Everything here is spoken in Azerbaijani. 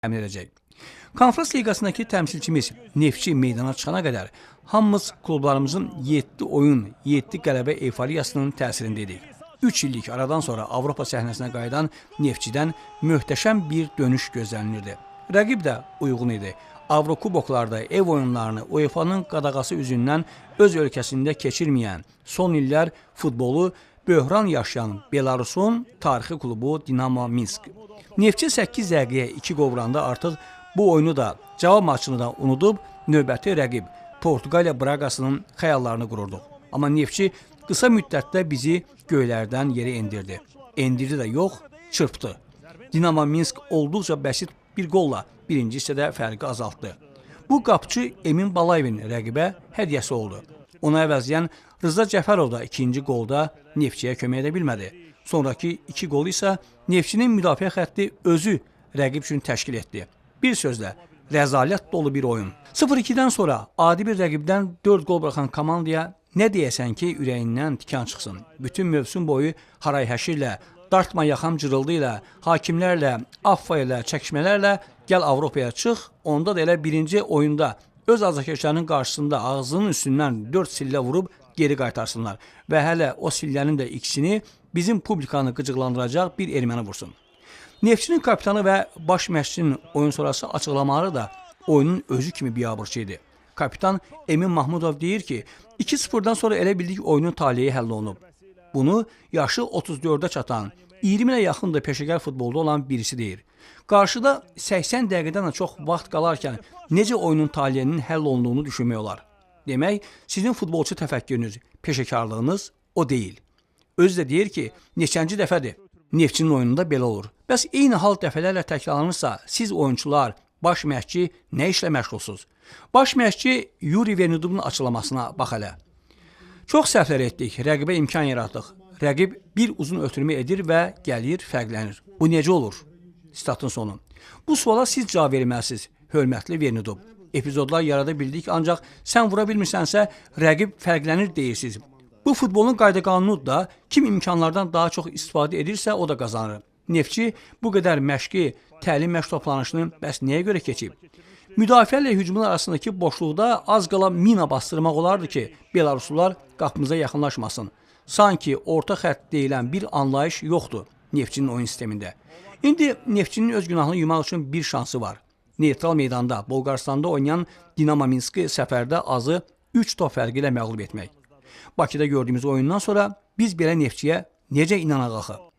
təmin edəcək. Konfrans liqasındakı təmsilçimiz Neftçi meydana çıxana qədər hamımız klublarımızın 7 oyun, 7 qələbə eyfariyasının təsirində idik. 3 illik aradan sonra Avropa səhnəsinə qayıdan Neftçidən möhtəşəm bir dönüş gözlənilirdi. Rəqib də uyğun idi. Avrokuboklarda ev oyunlarını UEFA'nın qadağası üzündən öz ölkəsində keçirməyən, son illər futbolu böhran yaşayan Belarusun tarixi klubu Dinamo Minsk. Neftçi 8 dəqiqəyə 2 qol vuranda artıq bu oyunu da, cavab maçını da unudub növbəti rəqib Portuqaliya Braqasının xəyallarını qururduq. Amma Neftçi qısa müddətdə bizi göylərdən yerə endirdi. Endirdi də yox, çırpdı. Dinamo Minsk olduqca bəsit bir qolla birinci hissədə fərqi azaltdı. Bu qapçı Emin Balayevin rəqibə hədiyyəsi oldu. Ona əvəzləyən Rıza Cəfərov da ikinci qolda Neftçiyə kömək edə bilmədi. Sonraki 2 qolu isə Neftçinin müdafiə xətti özü rəqib üçün təşkil etdi. Bir sözlə, rəzalət dolu bir oyun. 0-2-dən sonra adi bir rəqibdən 4 qol buraxan komandaya nə deyəsən ki, ürəyindən tikan çıxsın. Bütün mövsüm boyu haray-həşirlə, dartma yaxam cırıldı ilə, hakimlərlə, affa ilə, çəkişmələrlə gəl Avropaya çıx, onda da elə birinci oyunda öz azarkeşlərinin qarşısında ağzının üstündən 4 sillə vurub geri qaytarsınlar və hələ o sillənin də ikisini bizim publikanı qıcıqlandıracaq bir erməni vursun. Neftçinin kapitanı və baş məşqçinin oyun sonrası açıqlamaları da oyunun özü kimi biabırçı idi. Kapitan Emin Mahmudov deyir ki, 2-0-dan sonra elə bildik oyunun taleyi həll olunub. Bunu yaşı 34-ə çatan, 20-nə yaxın da peşəkar futbolda olan birisi deyir. Qarşıda 80 dəqiqədən də çox vaxt qalarkən necə oyunun taleyinin həll olunduğunu düşünmək olar. Demək, sizin futbolçu təfəkkürünüz, peşəkarlığınız o deyil. Özü də deyir ki, neçənci dəfədir. Neftçinin oyununda belə olur. Bəs eyni hal dəfələrlə təkrarlanırsa, siz oyunçular, baş məşqçi nə işlə məşğulsuz? Baş məşqçi Yuri Vernudovun açıqlamasına bax hələ. Çox səhvlər etdik, rəqibə imkan yaratdıq. Rəqib bir uzun ötürmə edir və gəlir, fərqlənir. Bu necə olur? Statın sonu. Bu suala siz cavab verməlisiniz, hörmətli Vernudov. Epizodlar yarada bildik, ancaq sən vura bilmirsənsə, rəqib fərqlənir deyirsiniz. Bu futbolun qayda-qanunudur da, kim imkanlardan daha çox istifadə edirsə, o da qazanır. Neftçi bu qədər məşqi, təlim məşq toplanışını bəs nəyə görə keçib? Müdafiə ilə hücumun arasındakı boşluqda az qala mina bastırmaq olardı ki, Belaruslular qapımıza yaxınlaşmasın. Sanki orta xətt deyilən bir anlayış yoxdur Neftçinin oyun sistemində. İndi Neftçinin öz günahını yumaq üçün bir şansı var. Neytral meydanda, Bolqarıstanda oynayan Dinamo Minski səfərdə azı 3 top fərqi ilə məğlub etmək. Bakıda gördüyümüz oyundan sonra biz belə Neftçiyə necə inanaq axı?